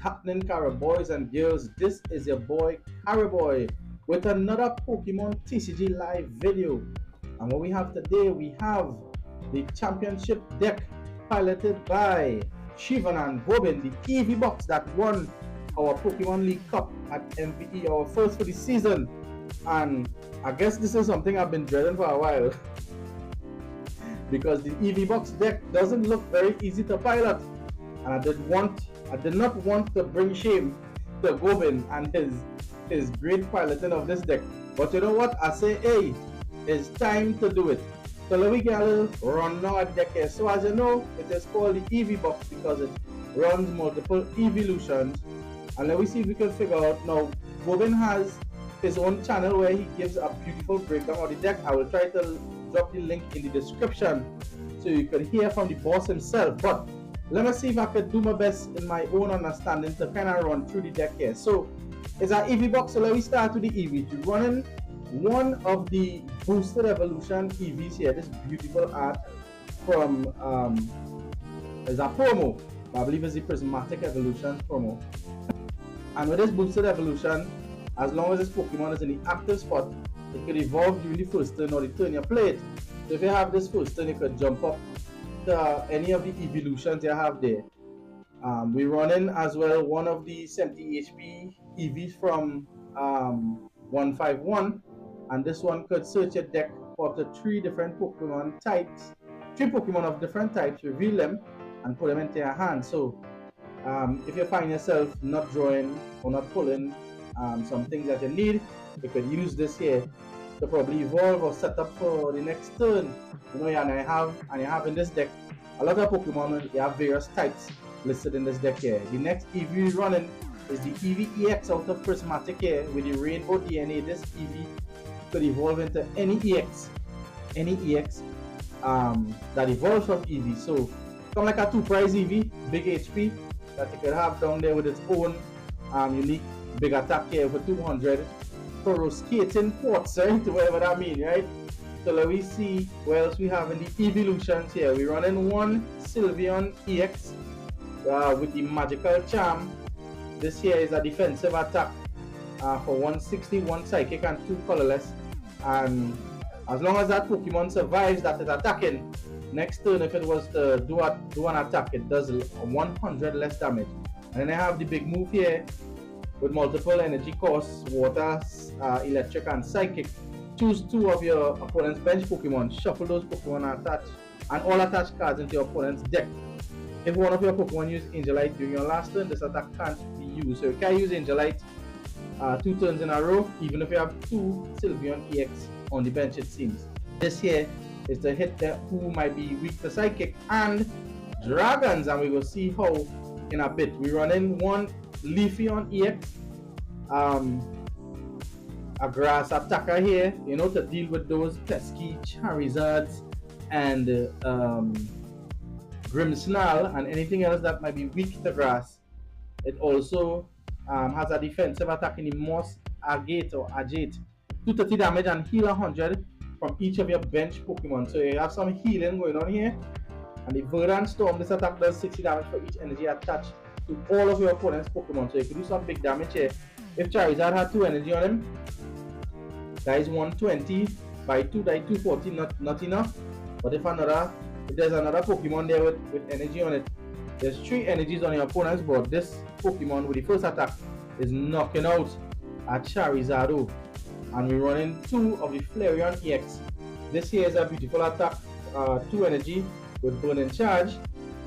happening, Carib boys and girls? This is your boy Carib Boy with another Pokemon TCG live video. And what we have today, we have the championship deck piloted by Shivanand Gobin, the Eevee box that won our Pokemon League Cup at MVE, our first for the season. And I guess this is something I've been dreading for a while because the Eevee box deck doesn't look very easy to pilot. And I did not want to bring shame to Gobin and his great piloting of this deck. But you know what? I say, hey, it's time to do it. So let me get a little run now at deck here. So as you know, it is called the Eevee box because it runs multiple evolutions. And let me see if we can figure out now. Gobin has his own channel where he gives a beautiful breakdown of the deck. I will try to drop the link in the description so you can hear from the boss himself. But let me see if I can do my best in my own understanding to kind of run through the deck here. So it's our Eevee box. So let me start with the Eevee. To running one of the boosted evolution Eevees here. This beautiful art from is a promo. I believe it's the prismatic evolution promo. And with this boosted evolution, as long as this Pokemon is in the active spot, it could evolve during the first turn or the turn you play it. So if you have this first turn, you could jump up to any of the evolutions you have there. We're running as well one of the 70 HP Eevees from 151, and this one could search your deck for up to 3 different Pokemon types, 3 Pokemon of different types, reveal them, and put them into your hand. So if you find yourself not drawing or not pulling some things that you need, you could use this here to probably evolve or set up for the next turn. You know, and you have in this deck a lot of Pokemon. You have various types listed in this deck here. The next Eevee running is the Eevee EX out of Prismatic here with the Rainbow DNA. This Eevee could evolve into any EX that evolves from Eevee. So come like a 2-prize Eevee, big HP that you could have down there with its own unique big attack here for 200. Skating ports, right? Whatever that means, right? So let me see what else we have in the evolutions here. We're running one Sylveon EX with the magical charm. This here is a defensive attack for 160, 1 psychic and 2 colorless. And as long as that Pokemon survives that is attacking, next turn if it was to do an attack, it does 100 less damage. And then I have the big move here with multiple energy costs, water, electric and psychic. Choose 2 of your opponent's bench Pokemon, shuffle those Pokemon and attach and all attached cards into your opponent's deck. If one of your Pokemon uses Angelite during your last turn, this attack can't be used. So you can use Angelite 2 turns in a row, even if you have 2 Sylveon EX on the bench, it seems. This here is to hit the who might be weak to psychic and dragons, and we will see how in a bit. We're running one Leafeon EX, a grass attacker here, you know, to deal with those pesky Charizards and Grimmsnarl and anything else that might be weak to grass. It also has a defensive attack in the Moss Agate or Agate, 230 damage and heal 100 from each of your bench Pokemon. So you have some healing going on here. And the Verdant Storm, this attack does 60 damage for each energy attached to all of your opponent's Pokemon. So you can do some big damage here. If Charizard had 2 energy on him, that is 120 by 2, that is 240, not enough. But if there's another Pokemon there with energy on it, there's 3 energies on your opponent's board. This Pokemon with the first attack is knocking out a Charizard. And we're running 2 of the Flareon EX. This here is a beautiful attack, 2 energy with burning charge,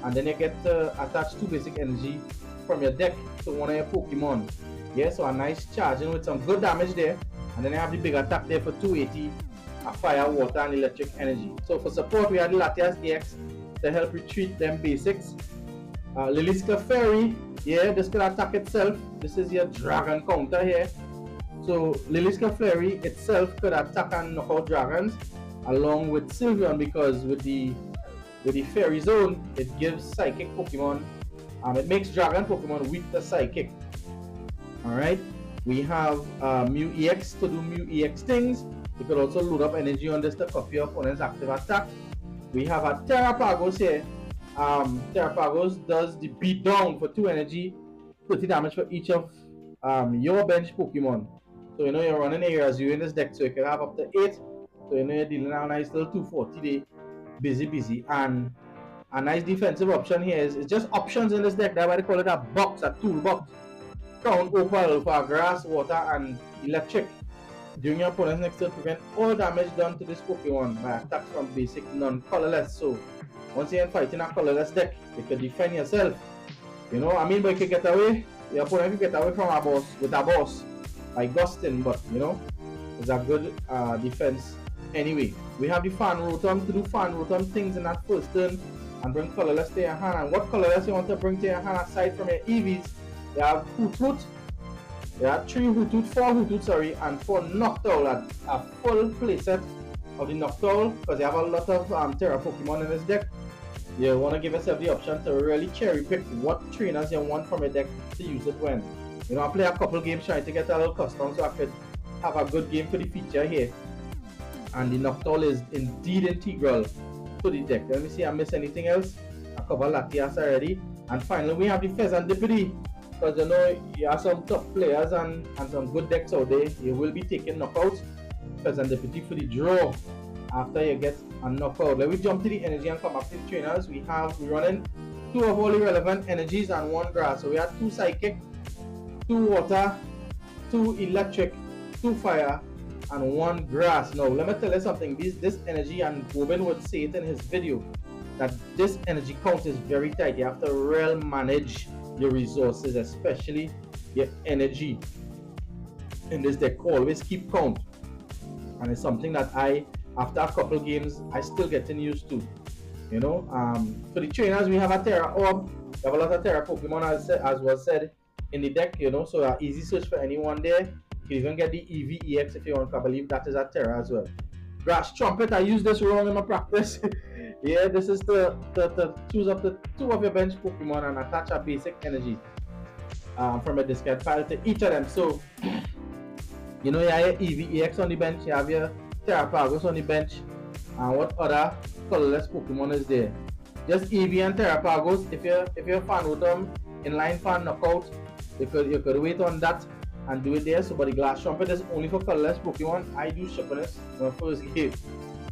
and then you get to attach 2 basic energy from your deck to one of your Pokemon. Yeah, so a nice charging with some good damage there. And then you have the big attack there for 280, a fire, water and electric energy. So for support we have the Latias EX to help retreat them basics. Liliska Fairy, yeah, this can attack itself. This is your dragon counter here. So Liliska Fairy itself could attack and knock out dragons along with Sylveon, because with the Fairy Zone, it gives psychic Pokemon, it makes dragon Pokemon weak to psychic. Alright, we have Mew EX to do Mew EX things. You could also load up energy on this to copy your opponent's active attack. We have a Terrapagos here. Terrapagos does the beat down for 2 energy 30 damage for each of your bench Pokemon. So you know you're running areas you in this deck, so you can have up to 8. So you know you're dealing out a nice little 240 day busy. And a nice defensive option here is it's just options in this deck. That's why they call it a box, a toolbox. Crown Opal for grass, water, and electric. During your opponent's next turn, prevent all damage done to this Pokemon by attacks from basic non-colorless. So once you're fighting a colorless deck, you can defend yourself. You know, I mean, but you can get away. Your opponent can get away from a boss with a boss by gusting, but you know, it's a good defense. Anyway, we have the Fan Rotom to do Fan Rotom things in that first turn and bring colorless to your hand. And what colorless you want to bring to your hand aside from your Eevees? You have Hoothoot, you have 3 Hoothoot, 4 Hoothoot, sorry, and 4 Noctowl. A full playset of the Noctowl because you have a lot of Terra Pokemon in this deck. You want to give yourself the option to really cherry pick what trainers you want from your deck to use it when. You know, I play a couple games trying to get a little custom so I could have a good game for the feature here. And the Noctowl is indeed integral to the deck. Let me see, I missed anything else. I covered Latias already. And finally, we have the Fezandipity. Because you know, you have some top players and some good decks out there. You will be taking knockouts. Fezandipity for the draw after you get a knockout. Let me jump to the energy and come back to the trainers. We're running 2 of all the relevant energies and 1 grass. So we have 2 psychic, 2 water, 2 electric, 2 fire, and 1 grass. Now let me tell you something. This energy, and Gobin would say it in his video, that this energy count is very tight. You have to really manage your resources, especially your energy in this deck. Always keep count, and it's something that after a couple games I still getting used to. You know, for the trainers, we have a Terra Orb. We have a lot of Terra Pokemon as was said in the deck. You know, so easy search for anyone there. You can even get the Eevee EX if you want. I believe that is a Terra as well. Grass Trumpet, I use this wrong in my practice. Yeah, this is to choose up to 2 of your bench Pokemon and attach a basic energy from a discard pile to each of them. So, you know, you have your Eevee EX on the bench, you have your Terrapagos on the bench, and what other colorless Pokemon is there? Just Eevee and Terrapagos. If you're Fan Rotom inline fan knockout, you could wait on that and do it there. So, but the Glass Trumpet is only for colorless Pokemon. I do Shivanand in my first game.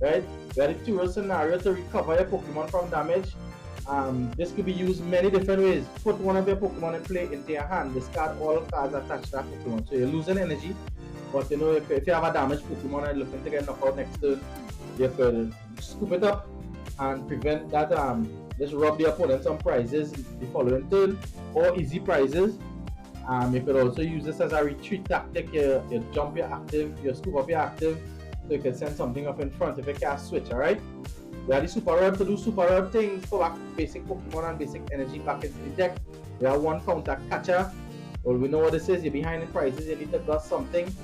Right? We have the Tourist scenario to recover your Pokemon from damage. This could be used many different ways. Put one of your Pokemon in play into your hand. Discard all cards attached to that Pokemon. So you're losing energy. But you know, if you have a damaged Pokemon and looking to get knocked out next turn, you could scoop it up and prevent that. Just rob the opponent some prizes the following turn, or easy prizes. You could also use this as a retreat tactic. You jump your active, you scoop up your active, so you can send something up in front if you can't switch. Alright? We have the Super Rod to do Super Rod things, pull back basic Pokemon and basic energy back into the deck. We have 1 counter catcher. Well, we know what this is. You're behind in prizes, you need to do something.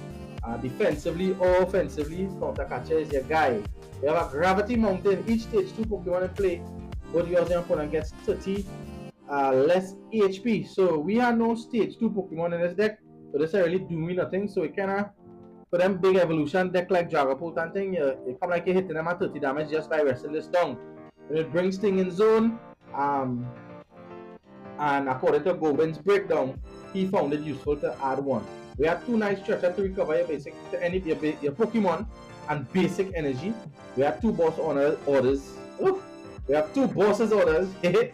Defensively or offensively, counter catcher is your guy. We have a Gravity Mountain. Each stage 2 Pokemon in play, both yours and your opponent gets 30 less HP. So we have no stage 2 Pokemon in this deck, so this really do me nothing. So it kinda, for them big evolution deck like Dragapult and thing, you come like you're hitting them at 30 damage just by wrestling this down. And it brings thing in zone. And according to Gobin's breakdown, he found it useful to add 1. We have 2 nice stretchers to recover your basic your Pokemon and basic energy. We have 2 boss orders. Oof. We have 2 bosses orders to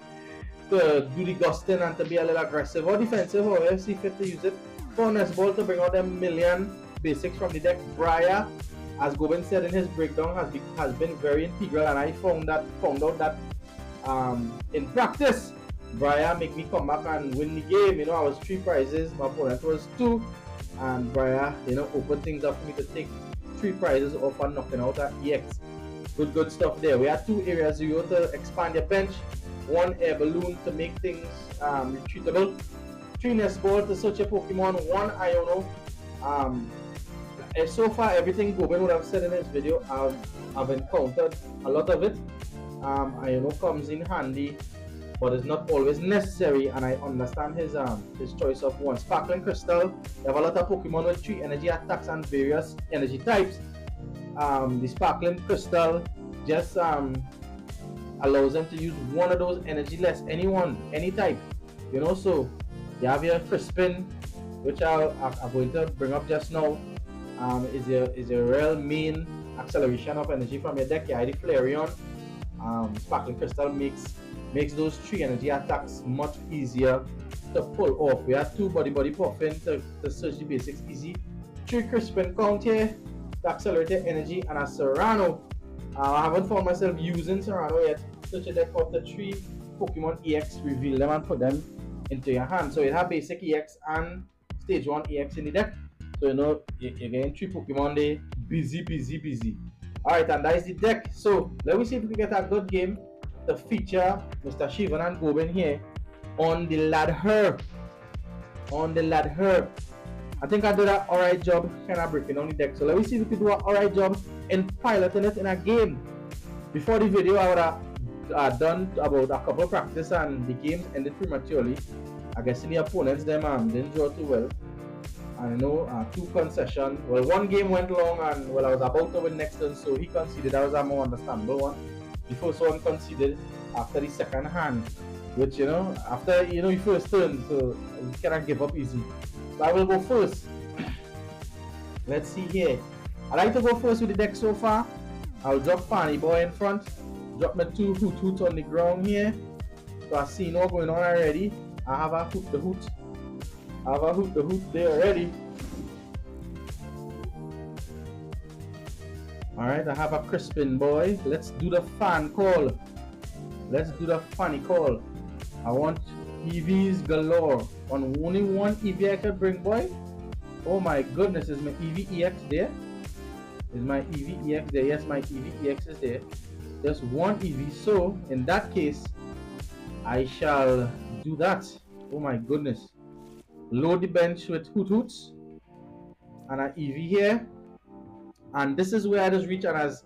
do the gusting and to be a little aggressive or defensive, or you see fit to use it. Furnace Ball to bring out a million basics from the deck. Briar, as Gobin said in his breakdown, has been very integral, and I found out that in practice, Briar make me come back and win the game. You know, I was 3 prizes, my opponent was 2, and Briar, you know, opened things up for me to take 3 prizes off and knocking out at EX. Good stuff there. We have 2 Area 0 to expand your bench, 1 Air Balloon to make things retreatable, 3 Nest Ball to search your Pokemon, 1 Iono. So far, everything Gobin would have said in his video, I've encountered a lot of it. Iono comes in handy, but it's not always necessary, and I understand his choice of 1. Sparkling Crystal, you have a lot of Pokemon with 3 energy attacks and various energy types. The Sparkling Crystal just allows them to use 1 of those energy less, any type, you know. So You have your Crispin, which I'm going to bring up just now. Is your real main acceleration of energy from your deck. You have the Flareon. Sparkling Crystal makes those 3 energy attacks much easier to pull off. We have 2 body puffing to search the basics easy. 3 Crispin count here to accelerate the energy, and a Serrano. I haven't found myself using Serrano yet. Search a deck of the 3 Pokemon EX, reveal them and put them into your hand. So it have basic EX and stage 1 EX in the deck. So you know you're getting 3 Pokemon there, busy. Alright, and that is the deck. So let me see if we can get a good game to feature Mr. Shivanand Gobin here on the ladder. I think I did an alright job kind of breaking down the deck. So let me see if we can do an alright job in piloting it in a game. Before the video, I would have done about a couple of practice, and the games ended prematurely. I guess the opponents them didn't draw too well. And you know, 2 concessions. Well, 1 game went long, and well, I was about to win next turn, so he conceded. That was a more understandable one. The first one conceded after the second hand, which, you know, after, you know, your first turn, so you cannot give up easy. So I will go first. Let's see here. I like to go first with the deck so far. I'll drop Carib Boy in front. Drop my 2 Hoots on the ground here. So I see what's going on already. I have a Hoot the Hoot. I have a Hoot the Hoot there already. Alright, I have a Crispin Boy. Let's do the fan call. Let's do the funny call. I want Eevees galore. On only 1 Eevee I can bring, boy. Oh my goodness, is my Eevee EX there? Is my Eevee EX there? Yes, my Eevee EX is there. Just 1 Eevee. So in that case, I shall do that. Oh my goodness. Load the bench with Hoots and an Eevee here. And this is where I just reach, and as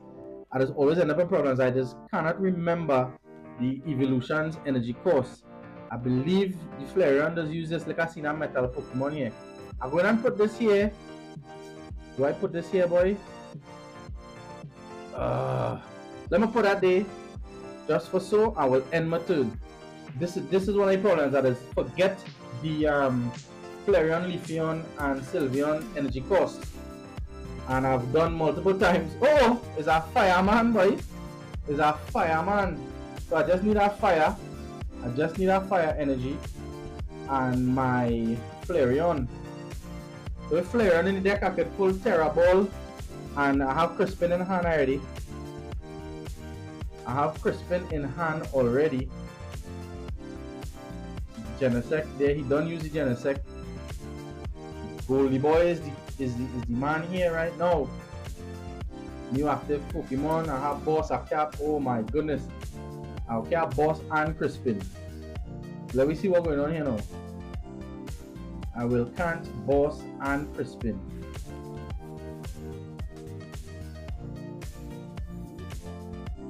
I just always end up in problems. I just cannot remember the evolution's energy cost. I believe the Flareon does use this like I seen a metal Pokemon here. I'm going to put this here. Do I put this here, boy? Let me put that there. Just for so, I will end my turn. This is one of the problems, that is forget the Flareon, Leafeon, and Sylveon energy cost. And I've done multiple times. Oh, it's a fireman, boy. It's a fireman. So I just need a fire. I just need a fire energy and my Flareon. So with Flareon in the deck, I could pull Terra Ball, and I have Crispin in hand already. Genesect there, he don't use the Genesect. Goldie Boy is the man here right now. New active Pokemon. I have Boss, I cap. Oh my goodness. I'll cap Boss and Crispin. Let me see what's going on here now. I will count Boss and Crispin.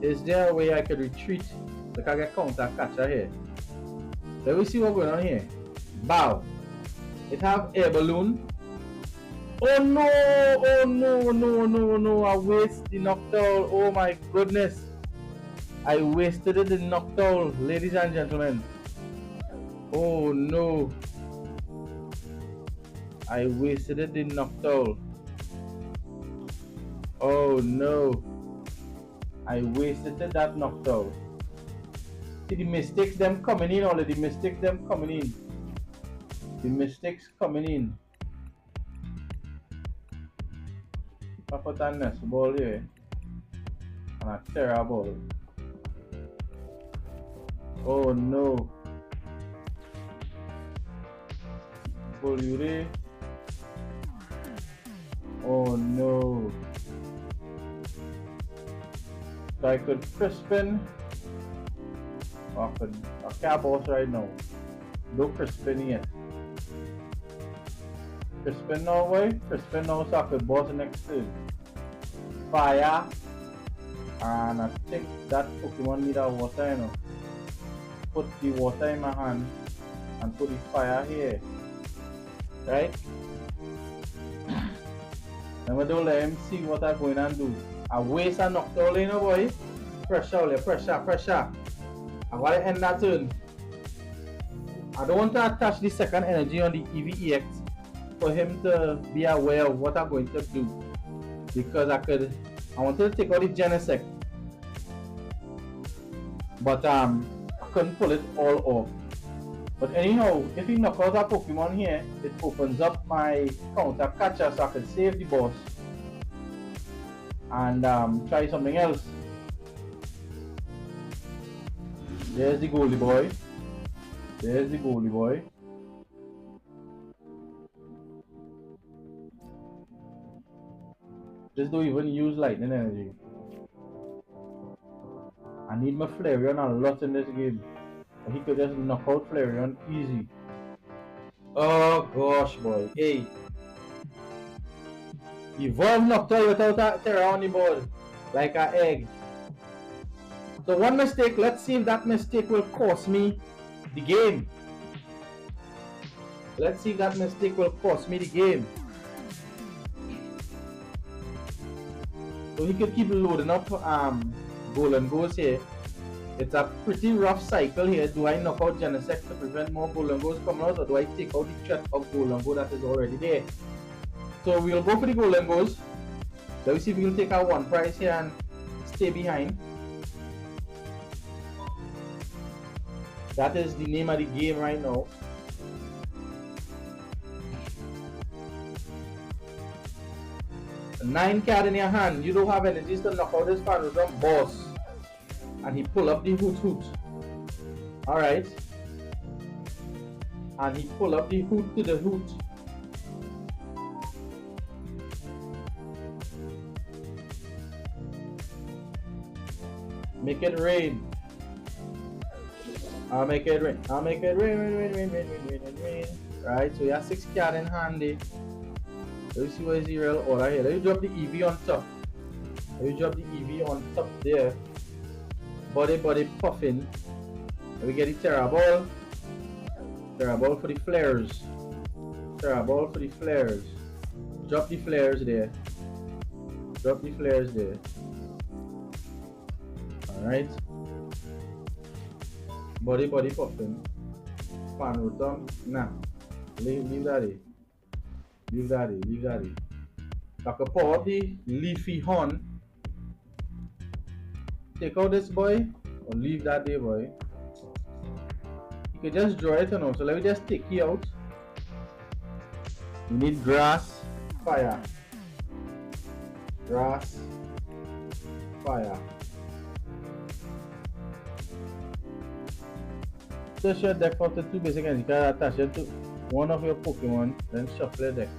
Is there a way I could retreat? Look, I get counter catcher here. Let me see what's going on here. Bow. It have air balloon. Oh no! Oh no! I wasted the Noctowl. Oh my goodness! I wasted it in Noctowl, ladies and gentlemen. Oh no! I wasted it in Noctowl. Oh no! I wasted that Noctowl. See the mistakes them coming in already. The mistakes coming in. I put a nest ball here and a Terra Ball. Oh no. Bolure. Oh no. So I could Crispin. I could Boss right now. No Crispin yet. Crispin now, boy. Crispin now, so I could Boss the next turn. Fire. And I think that Pokemon need a water, you know. Put the water in my hand and put the fire here. Right? Let me do let him see what I'm going to do. I waste a Noctowl, you know, boy. Pressure. I gotta end that turn. I don't want to attach the second energy on the Eevee EX for him to be aware of what I'm going to do. Because I wanted to take out the Genesect, but I couldn't pull it all off. But anyhow, if he knock out a Pokemon here, it opens up my counter catcher so I can save the boss and try something else. There's the goalie boy. There's the goalie boy. Just don't even use lightning energy. I need my Flareon a lot in this game. He could just knock out Flareon easy. Oh gosh, boy. Hey. Evolve Noctowl without a Terra on the board. Like an egg. So one mistake, let's see if that mistake will cost me the game. Let's see if that mistake will cost me the game. So he could keep loading up golden goals here. It's a pretty rough cycle here. Do I knock out Genesect to prevent more golden goals coming out, or do I take out the threat of golden goal that is already there? So we'll go for the golden goals. Let me see if we can take our one prize here and stay behind. That is the name of the game right now. A 9 card in your hand. You don't have energies to knock out this Phantom boss. And he pull up the Hoot Hoot. Alright. And he pull up the Hoot to the Hoot. Make it rain. I'll make it rain. I'll make it rain. Right, so you have 6 cards in handy. Let me see what is the real order here. Let me drop the Eevee on top. Let me drop the Eevee on top there. Body puffing. Let me get the Terra Ball. Terra Ball for the flares. Terra Ball for the flares. Drop the flares there. Drop the flares there. Alright. Body puffing. Fan rotom. Nah. Leave that there. Leave that there. Leave that there. I can power up the Leafy Horn. Take out this boy. Or leave that there, boy. You can just draw it on. So let me just take you out. You need grass, fire. Grass, fire. Search your deck for the 2 basic and you can attach it to one of your Pokemon, then shuffle the deck.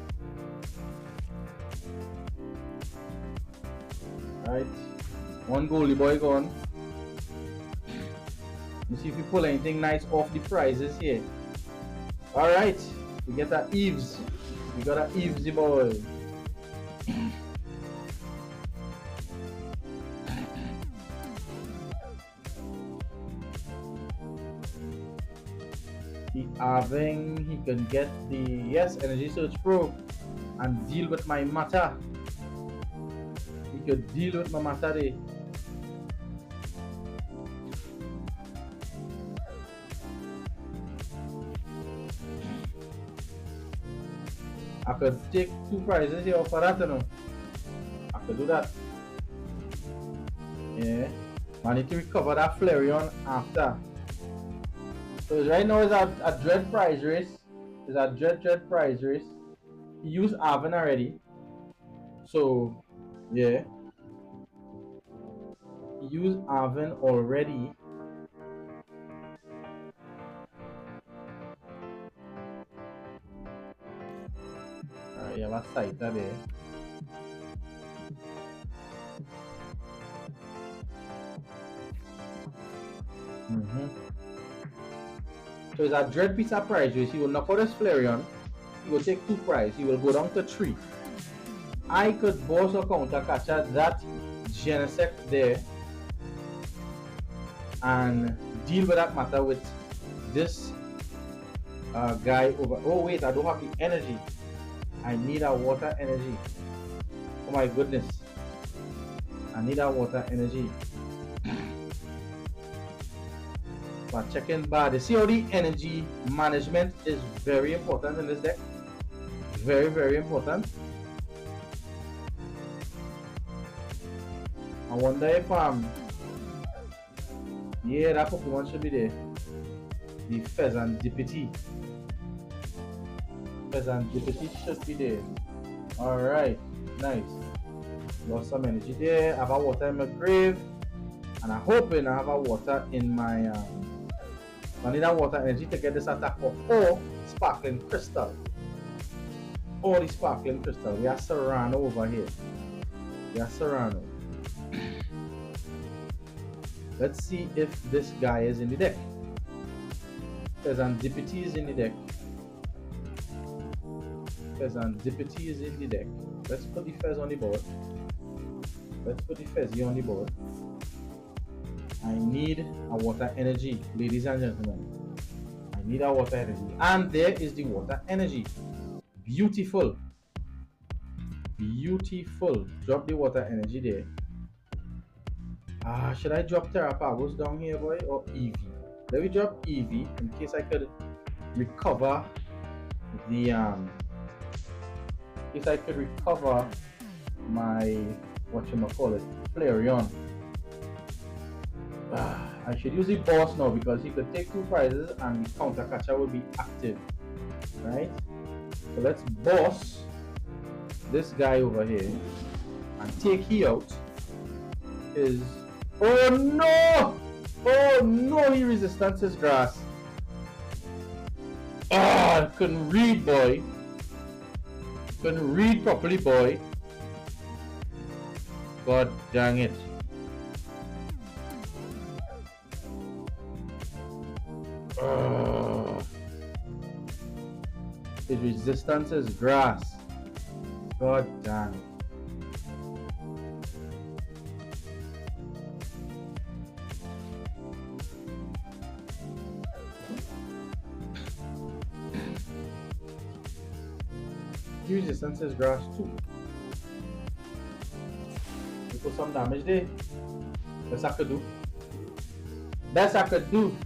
Right. One goalie boy gone. Let's see if we pull anything nice off the prizes here. Alright. We get our Eeves. We got our Eevesy boy. He can get the Energy Search Pro and deal with my matter. He could deal with my matter there. I could take 2 prizes here for that, you know. I could do that. Yeah. I need to recover that Flareon after. So right now is a dread prize race. It's a dread prize race. He used Arven already. So yeah. He used Arven already. Alright, you have a Scyther there. So it's a dread piece of prize race. He will knock out his Flareon. He will take 2 prize. He will go down to 3. I could boss or counter catcher that Genesect there and deal with that matter with this guy over. Oh wait, I don't have the energy. I need a water energy. Oh my goodness. I need a water energy. But checking bad. You see how the energy management is very important in this deck? Very, very important. I wonder if yeah, that Pokemon should be there. The Pheasantipity. Pheasantipity should be there. Alright, nice. Lost some energy there. I have a water in my grave. And I'm hoping I have a water in my I need that water energy to get this attack for 4 sparkling crystal. All the sparkling crystal. We are Serrano over here. We are Serrano. Let's see if this guy is in the deck. Pheasantipity is in the deck. Pheasantipity is in the deck. Let's put the Fez on the board. Let's put the Fezzy on the board. I need a water energy, ladies and gentlemen. I need a water energy. And there is the water energy. Beautiful. Beautiful. Drop the water energy there. Should I drop Terrapagos down here, boy, or Eevee? Let me drop Eevee in case I could recover the in case I could recover my whatchamacallit, Flareon. I should use the boss now because he could take 2 prizes and the counter catcher will be active. Right? So let's boss this guy over here and take he out his. Oh no! Oh no, he resistance his grass. I couldn't read, boy. Couldn't read properly, boy. God dang it. His resistance is grass. God damn. His resistance is grass too. We put some damage there. Best I could do. Best I could do.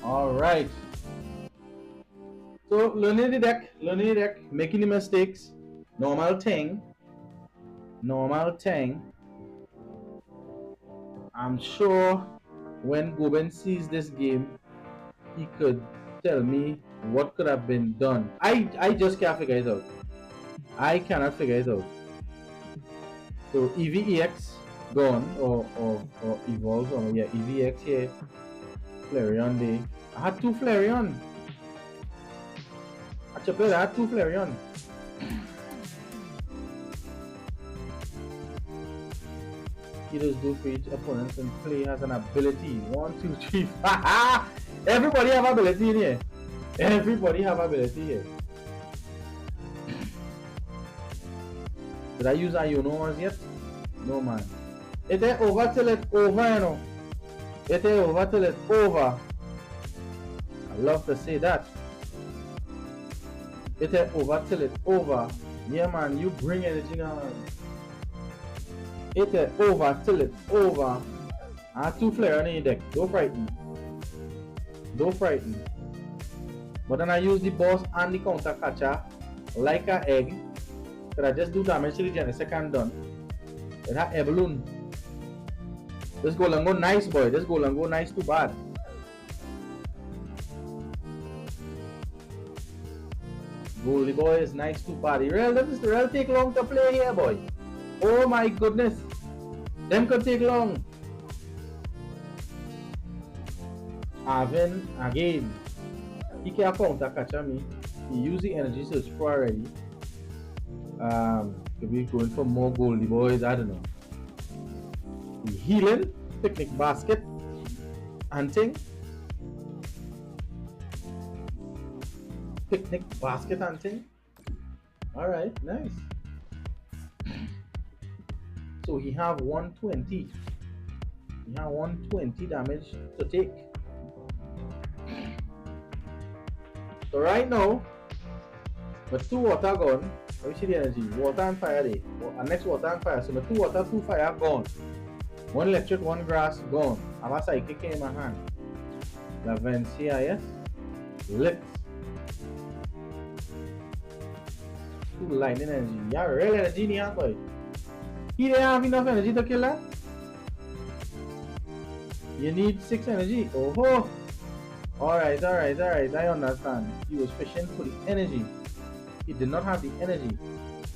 Alright. So learning the deck, making the mistakes, normal thing. I'm sure when Gobin sees this game, he could tell me what could have been done. I just can't figure it out. I cannot figure it out. So Eevee EX gone or evolves or yeah, Eevee EX here. Flareon there. I had 2 Flareon. I had 2 Flareon. He does do for each opponent and play has an ability. 1, 2, 3, 4. Everybody have ability in here. Everybody have ability here. Did I use Iono yet? No, man. It ain't over till it's over, you know. It ain't over till it's over. I love to say that. It ain't over till it's over. Yeah, man, you bring energy now. It ain't over till it's over. I have 2 Flare on your deck. Don't frighten. Don't frighten. But then I use the boss and the counter catcher like an egg. Could I just do damage to the gen second done? It has air balloon. This goal and go nice, boy. This goal and go nice too bad. Goalie boy is nice too bad. The real take long to play here, boy. Oh my goodness. Them could take long. Avin again. He can't counter catch me. He used the energy search for already. Could be going for more goalie boys, I don't know. The healing, picnic basket, hunting. Picnic basket hunting. Alright, nice. So he have 120. He have 120 damage to take. So right now, with 2 water gone, let me see the energy. Water and fire there. And next water and fire. So with 2 water, 2 fire gone. One electric, one grass, gone. Have a psychic in my hand. Lavencia, yes? Lit. Two lightning energy. Yeah, real energy in here, boy. He didn't have enough energy to kill that? You need 6 energy. Oh ho! Alright, alright, alright. I understand. He was fishing for the energy. He did not have the energy.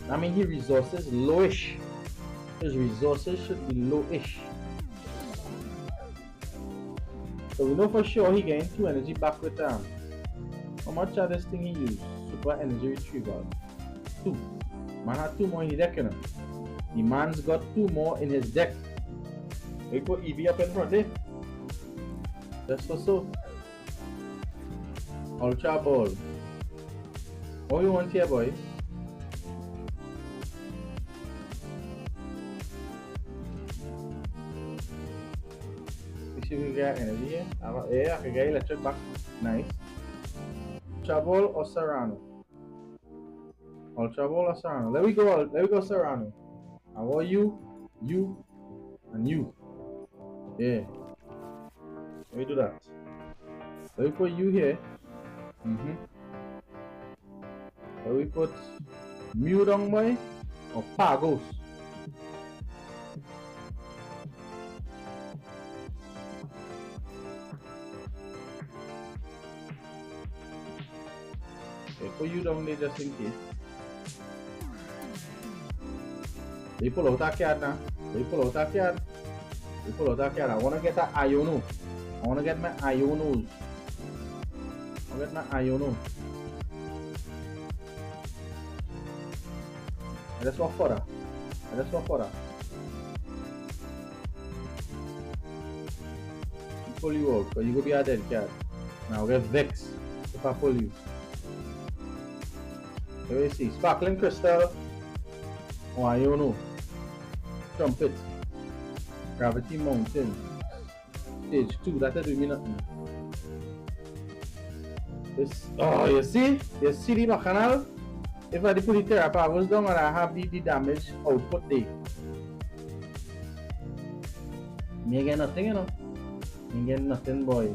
I mean, his resources lowish. His resources should be lowish. So we know for sure he gained 2 energy back with How much of this thing he used? Super energy retrieval. 2. Man had 2 more in his deck, you know. The man's got 2 more in his deck. We put Eevee up in front there. Just for so. Ultra ball. What you want here, boy? See if we get energy here. Yeah, I can get electric back. Nice. Ultra ball or Serrano? Ultra ball or Serrano? Let me go Serrano. I want you, and you. Yeah. Let me do that. Let me put you here. Let me put Mew down, boy, or Pagos. Okay, put you down there just in case. They pull out that card now. They pull out that card. They pull out that card. I want to get that Iono. I want to get my Ionos. I want to get my Iono. I just want further. I just want further. Pull you out, because you go be a dead card. Now get Vex if I pull you. Let me see. Sparkling Crystal. Oh, Iono. Trumpet. Gravity Mountain. Stage 2. That doesn't mean nothing. This, oh, you see? You see the bacchanal? If I put the Terrapar was down and I have the damage output there. Me get nothing, you know. Me get nothing, boy.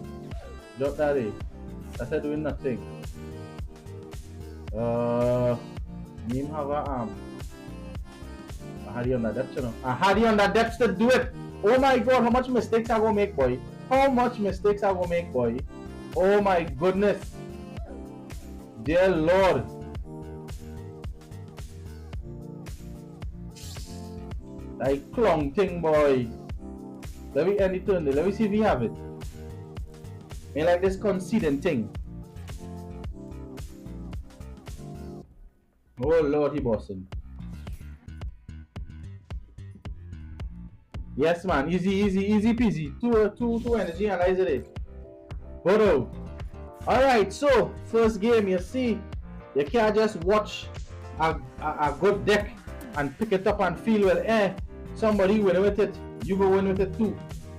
Drop that there. That's doing nothing. Me have a arm. I had you on that depth, you know. I had you on that depth to do it. Oh my god, how much mistakes I gonna make, boy? How much mistakes I gonna make, boy? Oh my goodness. Dear Lord. Like clong thing, boy. Let me end it turn there. Let me see if we have it. Me like this conceding thing. Oh Lord, he bossing. Yes, man. Easy peasy. Two energy analyze it. Bodo. Alright, so first game, you see, you can't just watch a good deck and pick it up and feel, well, somebody win with it, you go win with it too.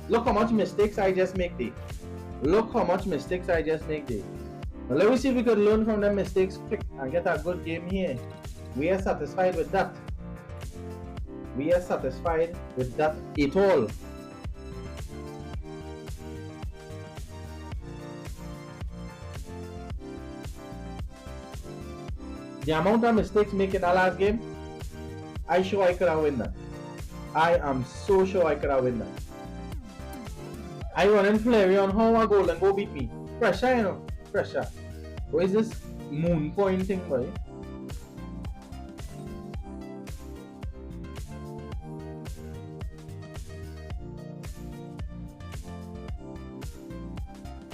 Look how much mistakes I just make there. Look how much mistakes I just make there. Now let me see if we could learn from them mistakes quick and get a good game here. We are satisfied with that. We are satisfied with that at all. The amount of mistakes made in the last game, I sure I could have won that. I am so sure I could have won that. I run in Flareon, how I go and go beat me. Pressure, you know. Pressure. What is this moon point thing, boy?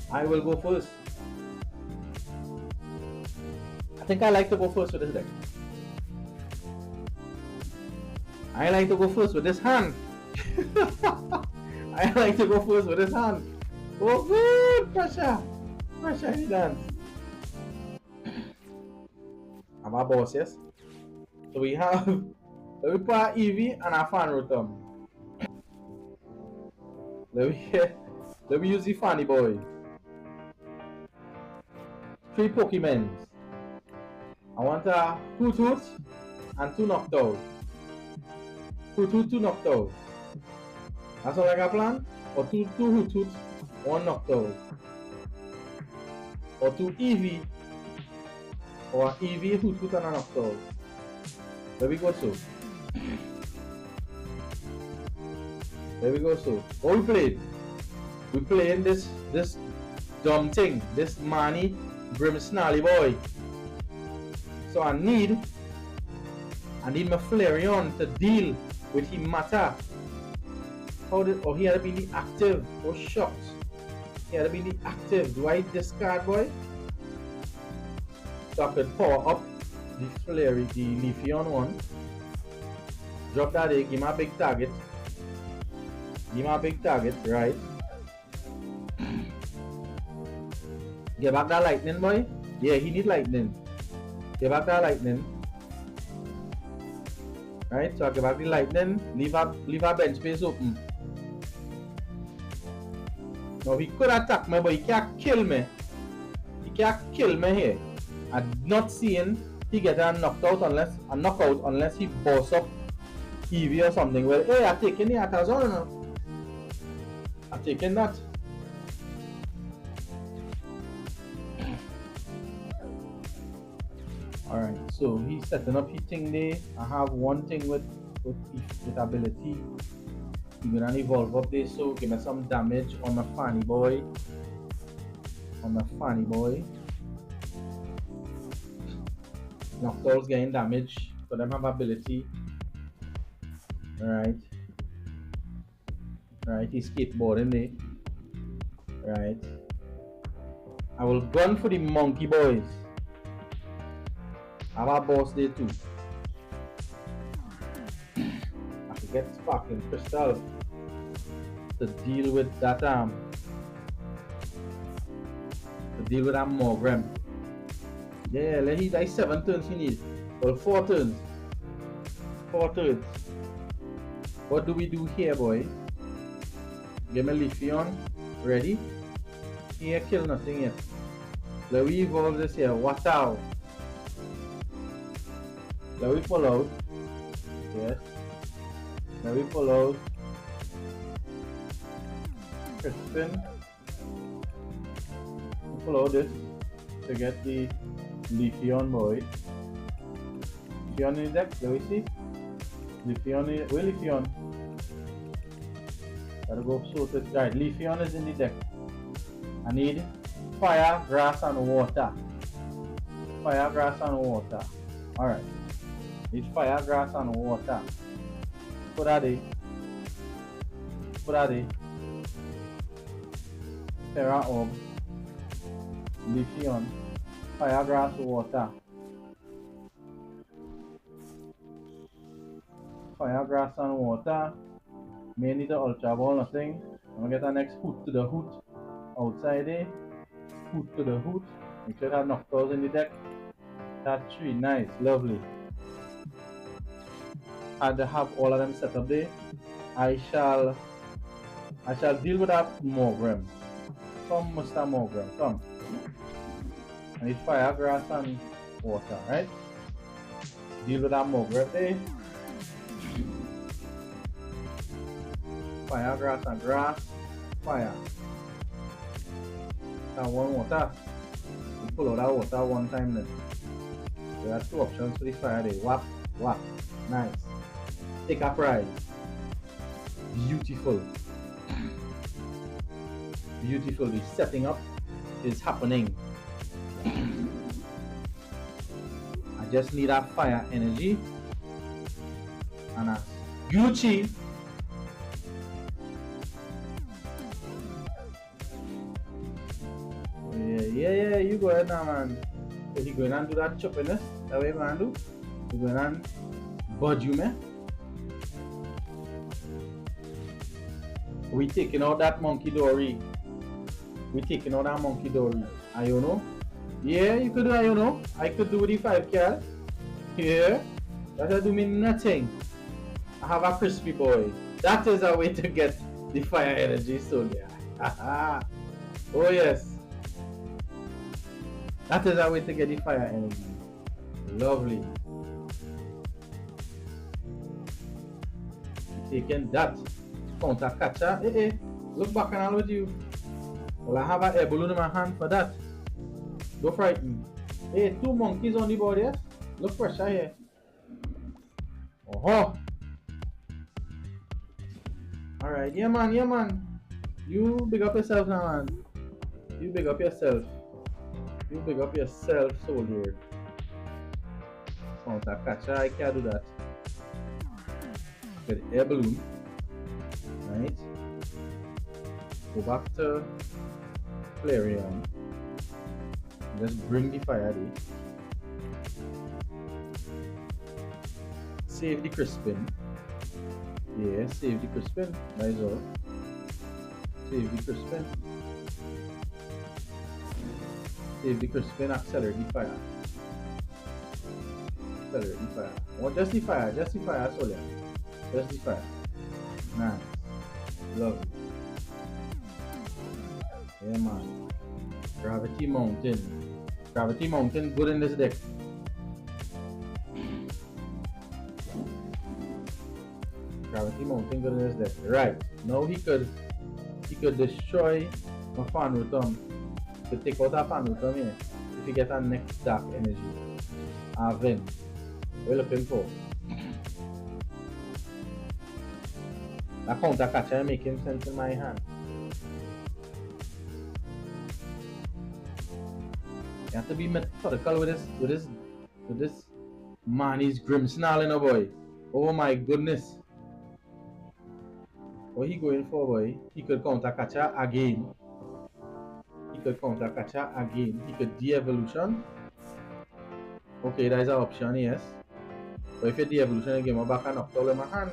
I will go first. I think I like to go first with this deck. I like to go first with this hand. I like to go first with this hand. Oh good, pressure. Pressure in the dance. I'm a boss, yes? So we have let me put our Eevee and our fan rotom. Let me use the funny boy. 3 Pokemons. I want a Hoot and 2 Noctowl. Hoot, 2 Noctowl. That's all I got plan? Or two hoot hoot, one nocturne. Or two Eevee, or Eevee hoot hoot and a nocturne. There we go so. There we go so. What we played? We playing this dumb thing, this Manny Brim Snarly boy. So I need my Flareon to deal with him matter. Oh, he had been the active. Oh, shocked. He had been the active. Do I discard, boy? So I could power up the Leafeon one. Drop that there, give him a big target. Give him a big target, right? Get back that lightning, boy. Yeah, he need lightning. Get back that lightning. Right, so I get back the lightning, leave our bench space open. Now he could attack me, but he can't kill me. He can't kill me here. I'm not seeing he get a knockout unless he boss up Eevee or something. Well, hey, I'm taking the Atazon now. I'm taking that. Alright, so he's setting up his thing there. I have one thing with ability. He's gonna evolve up there, so give me some damage on my Fanny boy. Nocturne's getting damage, but them have ability. Right, he's skateboarding there. Right. I will gun for the monkey boys. I have a boss there too. I should get sparkling crystal to deal with that Morgrem. Yeah, let he die 7 turns he needs. Well, 4 turns. 4 turns. What do we do here, boys? Give me Leafeon. Ready? Here, kill nothing yet. Let we evolve this here. Watau. Let we pull out. Yes. Let we pull out. Crispin. Pull out this to get the Leafeon boy. Leafeon in the deck. Let we see. Leafeon. Where Leafeon? Gotta go sort it. Right, Leafeon is in the deck. I need fire, grass, and water. Fire, grass, and water. Alright. Need fire, grass, and water. Put that in. Terra Orb. Leafeon. Fire, grass, water. Fire, grass, and water. May need the Ultra Ball, nothing. I'm gonna get the next hoot to the hoot. Outside there. Hoot to the hoot. Make sure that Nocturnes in the deck. That 3, nice, lovely. Had to have all of them set up there. I shall deal with that Morgrem. Come, Mr. Morgrem, come. I need fire, grass, and water, right? Deal with that Morgrem there. Fire, grass, and grass. Fire. That one water. We pull out that water one time then. There are 2 options for the fire there. Whap, whap. Nice. Take a prize. Beautiful. Beautiful. The setting up is happening. I just need that fire energy. And a Gucci. Yeah, you go ahead now, man. So he going and do that choppiness. That way, man, do. He going and budge you, man. We taking out that monkey dory. Iono. Yeah, you could do Iono. I could do the 5 cal. Yeah. That'll do me nothing. I have a crispy boy. That is a way to get the fire energy, so yeah. Oh yes. That is a way to get the fire energy. Lovely. Taking that. Counter catcher. Look back and I'll with you. Well, I have an air balloon in my hand for that. Don't frighten. Hey, 2 monkeys on the board, yes? Look pressure here. Oh. Alright, yeah man, yeah man. You big up yourself now, man. You big up yourself. You big up yourself, soldier. Counter catcher, I can't do that. Get air balloon. Right? Go back to Flareon. Just bring the fire there. Save the Crispin. Yeah, save the Crispin. That is all. Save the Crispin. Save the Crispin, accelerate the fire. Accelerate the fire. Oh, just the fire, Solia. Just the fire. Nice. Love it. Yeah, man. Gravity Mountain. Gravity Mountain, good in this deck. Gravity Mountain, good in this deck. Right. Now he could destroy my fan rotom. To take out a fan rotom here. If you get a next dark energy. Vin. What are you looking for? That counter catcher making sense in my hand. You have to be methodical with this man. He's grim snarling, oh boy. Oh my goodness. What he going for, boy? He could counter catcher again. He could counter catcher again. He could de-evolution. Okay, that is an option, yes. But if you de-evolution, you give him back and knock all in my hand.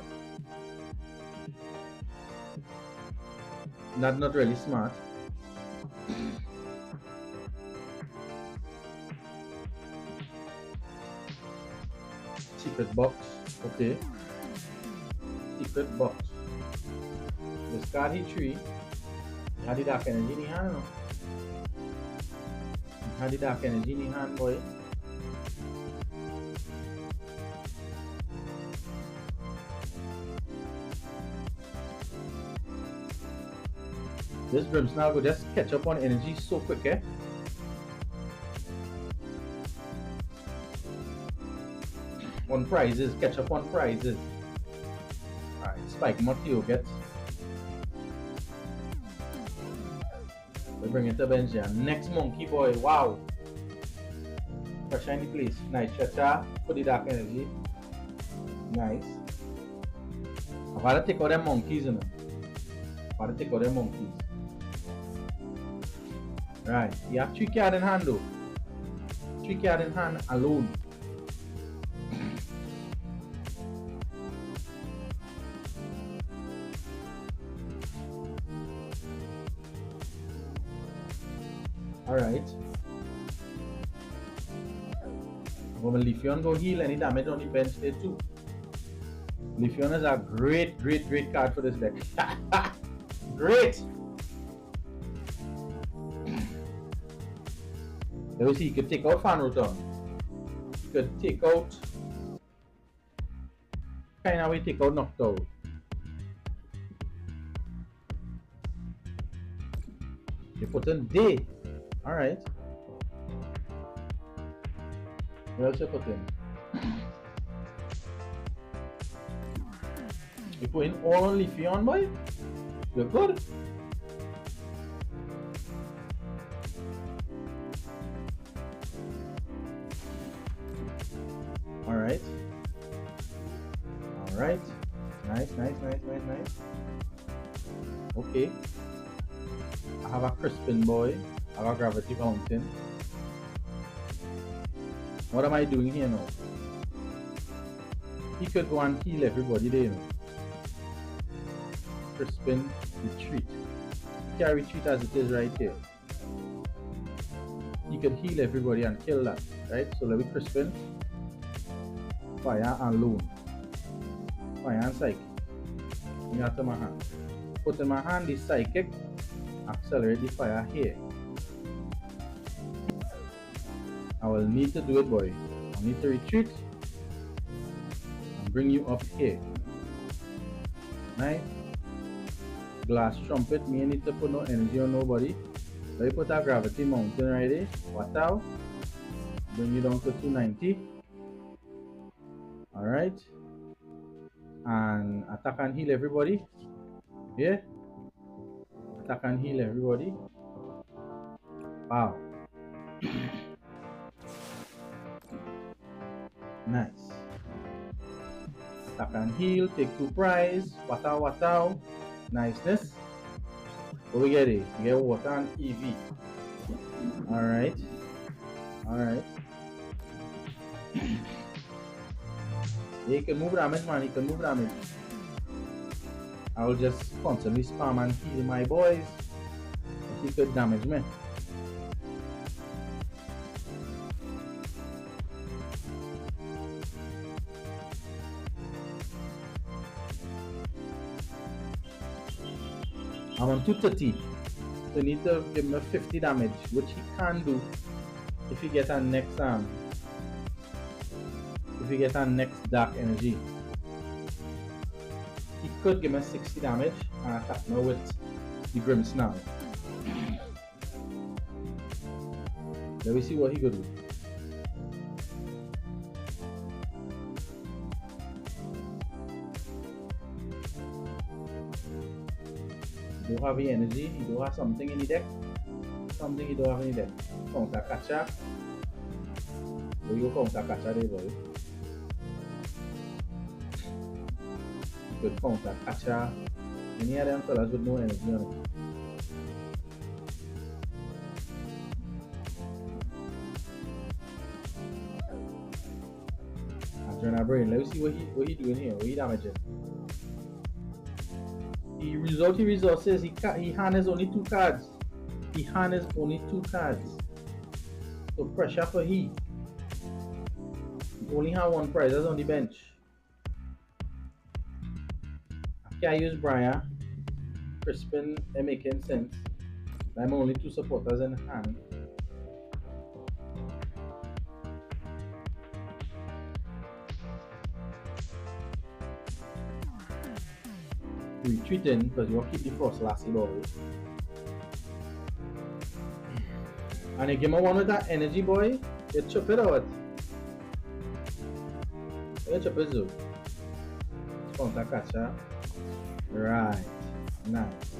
That's not really smart. Secret box. Okay. Secret box. Discard hit 3. How did dark energy in the hand? No? How did dark energy in the hand, boy? This Brimsnarl will just catch up on energy so quick, eh? On prizes, catch up on prizes. Alright, Spike Matteo gets. We bring it to bench here. Next Monkey Boy, wow. For shiny place. Nice, Cha-Cha for the dark energy. Nice. I've got to take out them monkeys, you know. I've got to take out them monkeys. Right, you have 3 cards in hand though. 3 cards in hand alone. Alright. When Leafeon go heal any damage on the bench there too. Leafeon is a great card for this deck. Great! Let me see, you could take out Fan Rotom. You could take out kind of way take out Noctowl. You put in Day. Alright. What else you put in? You put in all on Leafeon, boy? You're good. Alright. Alright. Nice. Okay. I have a Crispin Boy. I have a Gravity Mountain. What am I doing here now? He could go and heal everybody there, you know. Crispin, retreat. He can retreat as it is right here. He could heal everybody and kill that, right? So let me Crispin. Fire and Loon. Fire and Psychic. Bring out to my hand. Put in my hand the Psychic. Accelerate the fire here. I will need to do it, boy. I need to retreat and bring you up here. Right? glass trumpet. Me need to put no energy on nobody. Let me put a gravity mountain right there. What out? Bring you down to 290. Alright. And attack and heal everybody. Yeah? Attack and heal everybody. Wow. Nice. Attack and heal. Take 2 prize. Watau watau. Niceness. What we get it? We get water and Eevee. Alright. Alright. He can move damage, man. He can move damage. I will just constantly spam and heal my boys. He could damage me. I'm on 230. So need to give him 50 damage, which he can do if he gets a next dark energy. He could give me 60 damage and attack me with the Grim Snarl. Let me see what he could do. He don't have the energy, he don't have something in the deck. Something he don't have in the deck. Counter catcher. Where you counter catcher there, boy? Good counter catcher. Any of them fellas with no energy on it. Brain. Let me see what he doing here. What he damaging? He resources. He harness only 2 cards. He harness only 2 cards. So pressure for he. He only have 1 prize. That's on the bench. I can't use Briar. Crispin ain't making sense. I'm only 2 supporters in hand. Retreating because you want to keep the Frost Lassie boy. And you give me one with that energy boy, you chop it out. You chop it out. Counter catcher. Right. Nice.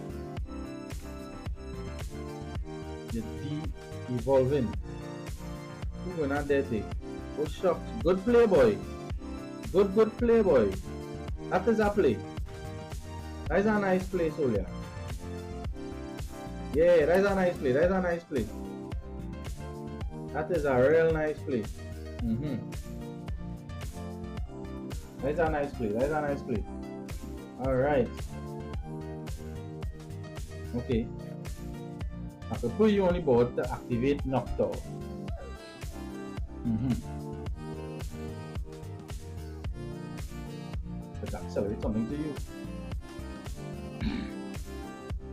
The de-evolving. Who gonna dead day? Good shot. Good play boy. Good play boy. That is a play. That is a nice play, Solia. Yeah, that is a nice play. That is a nice play. That is a real nice play. That is a nice play. That is a nice play. Alright. Okay. I can put you on the board to activate Noctur. Let's accelerate something to you.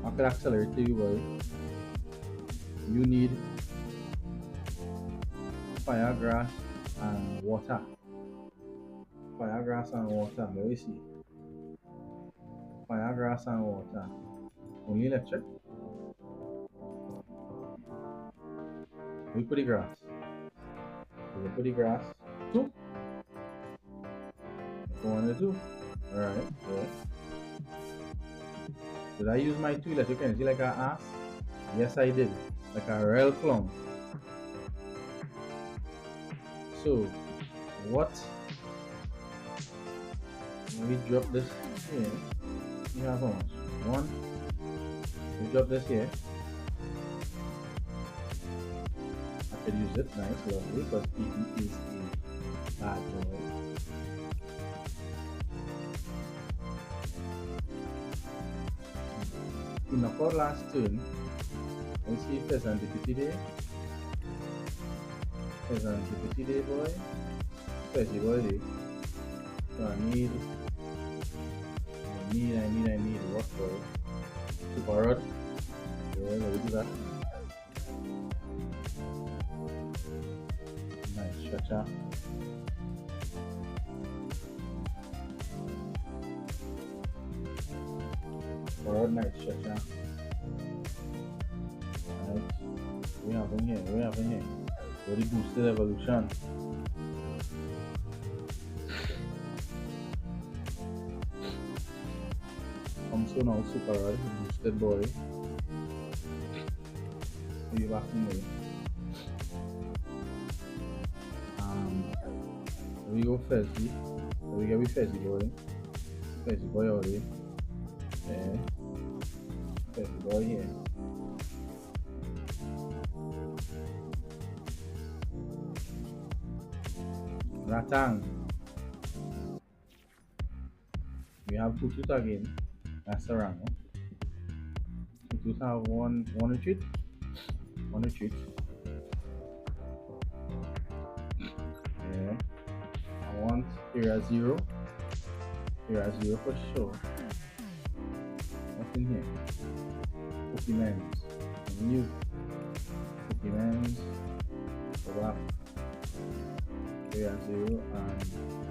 I could accelerate to you, boy. You need fire, grass, and water. Fire, grass, and water. Let me see. Fire, grass, and water. Only electric. We put the grass. We put the grass. 2. 1 and 2. Alright, good. Did I use my 2 electric energy like an ass? Yes, I did. Like a real clown. So, what? Let me drop this here. You have how much? 1. We drop this here. I could use it. Nice, lovely. Because Eevee is a bad boy. In our last turn, let's see if there's an deputy there. There's an deputy there, boy. Especially boy there. So I need what for it? Super rod. Yeah, let me do that. Nice stretcher. third night stretcher. Right. We have in here. Very boosted evolution. Comes to now super rod, boosted boy. You back in there. We go Fezzy. We get with Fezzy boy. Fezzy boy already. Yeah. Fezzy boy here. Ratang. We have two tooth again. That's the round. Two tooth have one retreat. One retreat. Yeah. I want area 0. Area 0 for sure. What's in here? Pokemons. New Pokemons. Go back. Area 0 and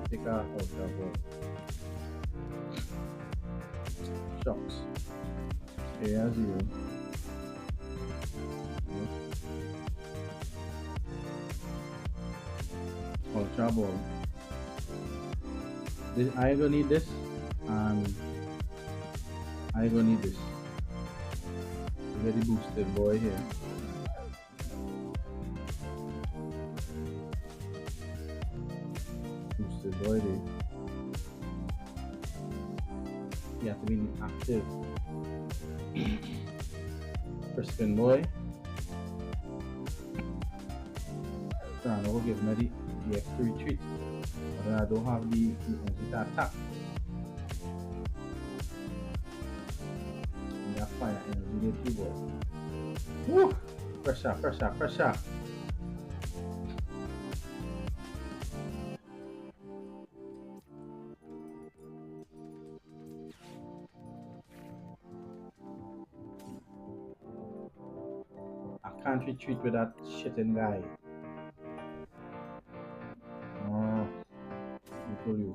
take out Ultra Ball. Shocks. Area 0. Ultra Ball. I gonna need this, and I gonna need this. Very boosted boy here. Boosted boy there. You have to be active. First spin boy. Trying to give me the extra retreat. But then I don't have the energy to attack. And that fire energy there too, boy. Woo! Pressure. I can't retreat with that shitting guy. For you.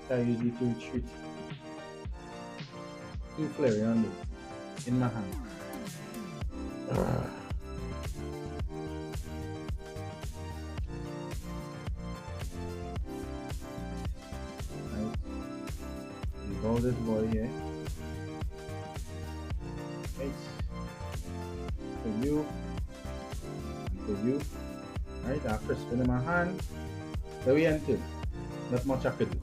I use it to retreat. 2 flare on it in my hand. Right. You go this boy here. For you. Right, after spinning my hand, there we enter. Not much I could do.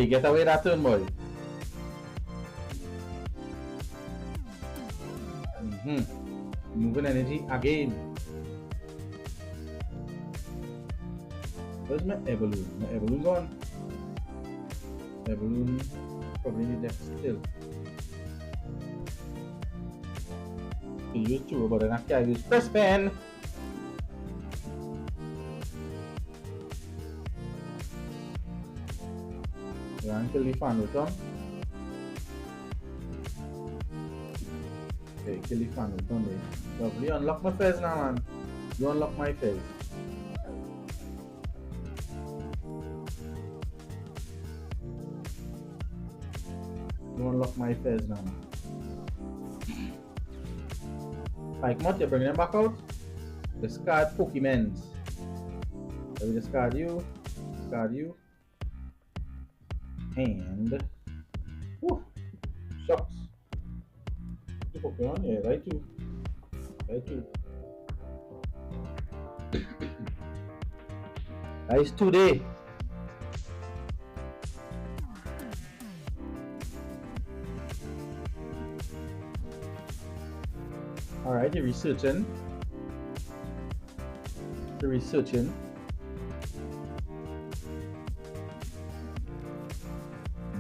Get away that turn, boy. Moving energy again. Where's my Evolution? My Evolution gone. Evolution probably need that still. You use 2, but then after I use press pen. Yeah, until the fan return. Okay, kill the fan return there. Lovely, unlock my fez now, man. You unlock my fez. You unlock my fez now. Like what, you bring them back out? Discard Pokemons. Let me discard you. And whew, shucks. The Pokemon, yeah, right too. Nice today. Alright, you're researching.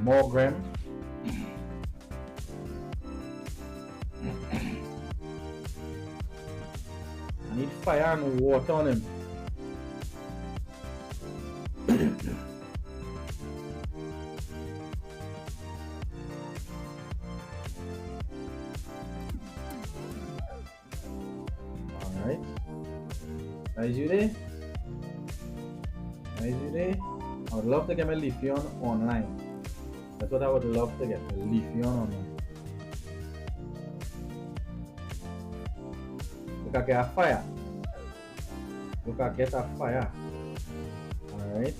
Morgram. I need fire and water on him. Alright. Nice you there. Nice you there. I would love to get my Leafeon online. That's what I would love to get, a Leafeon online. Look at get a fire. Look at get a fire. Alright.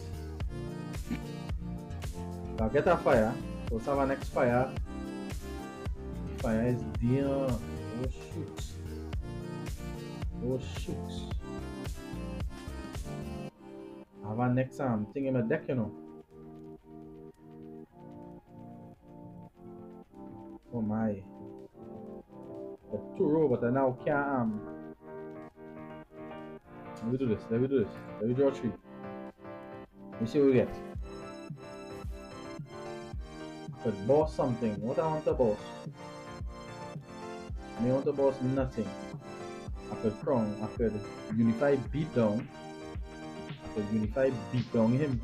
I'll get a fire. So let's have our next fire. Fire is there. Oh shoot. Oh shoot. I have our next thing in my deck, you know. Oh my. The 2 row, but I now can't let me do this. Let me draw 3. Let me see what we get. I could boss something. What I want to boss? I want to boss nothing. I could unify beat down. I could unify beat down him.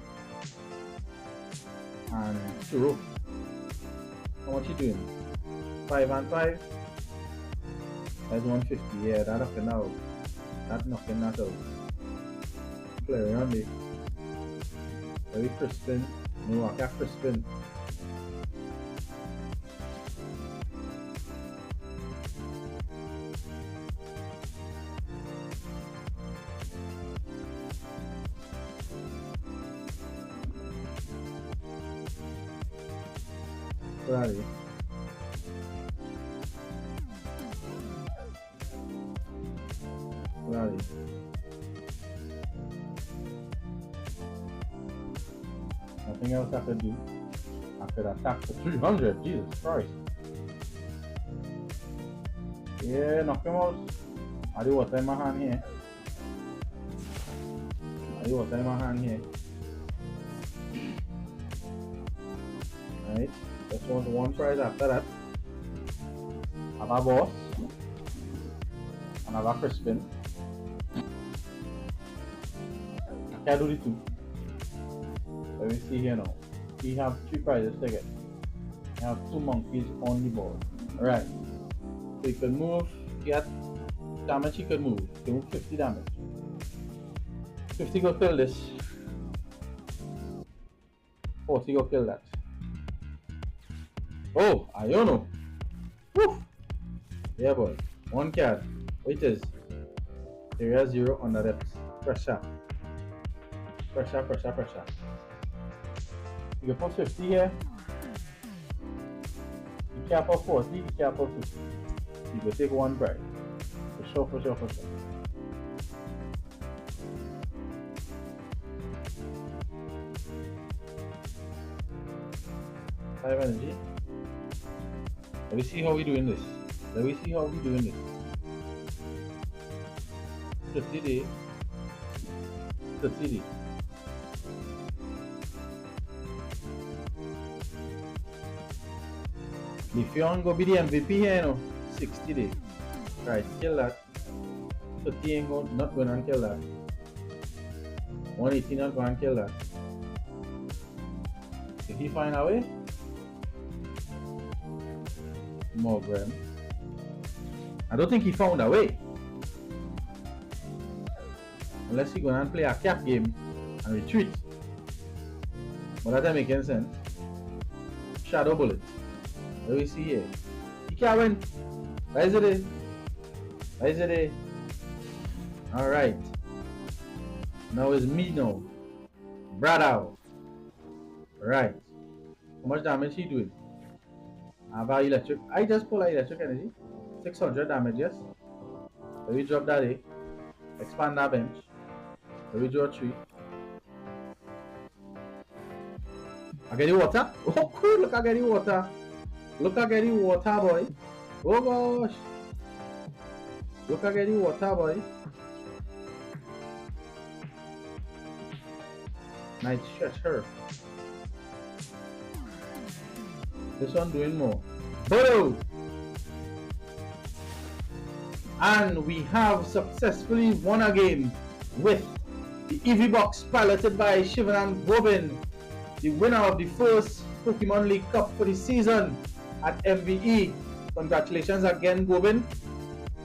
And 2 row. How much you doing? 5 and 5? That's 150. Yeah, that knocking out. That knocking that out. Play around it. Very crispin. No, I can't crispin. Sorry. Sorry. Nothing else I could do. I could attack for 300. Jesus Christ. Yeah, knock him out. I do what in my hand here. Right. Just want 1 prize after that. Have a boss. And have a crispin. I can't do the 2. Let me see here now. We have 3 prizes to get. We have 2 monkeys on the board. Alright. So you can move. Get damage you could move. You can move 50 damage. 50 go kill this. 40 go kill that. Oh, I don't know. Woo! Yeah boy. 1 card. What it is? Area 0 on the depth. Pressure. Pressure. You can put 50 here. You can't put 40, you can't put 50. You can take 1 prize. For sure. 5 energy. Let me see how we doing this. 50 day. Leafeon go be the MVP here, you know. 60 day. Right, kill that. 50 ain't go, not going to kill that. 180 not going to kill that. Did he find a way? More Graham. I don't think he found a way. Unless he go and play a cap game and retreat. But that doesn't make any sense. Shadow bullet. Let me see here. He can't win. Why is it? Alright. Now it's me now. Brother. Right. How much damage he doing? I have electric. I just pull electric energy. 600 damage, yes. Let me drop that A. Expand that bench. Let me draw 3. I get the water. Oh cool, look, I get the water. Boy. Oh gosh. Look, I get the water, boy. Nice stretch her. This one doing more. Boom! And we have successfully won a game with the Eevee box piloted by Shivanand Gobin, the winner of the first Pokemon League Cup for the season at MVE. Congratulations again, Gobin,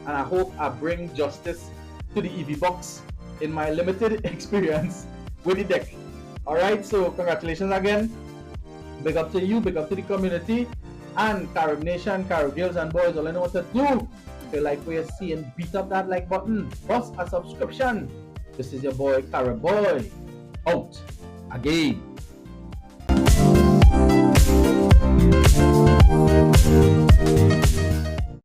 and I hope I bring justice to the Eevee box in my limited experience with the deck. Alright, so congratulations again. Big up to you, big up to the community, and Carib Nation, Carib girls and boys. All I know what to do. If you like what you're seeing, beat up that like button, bust a subscription. This is your boy Carib Boy, out again.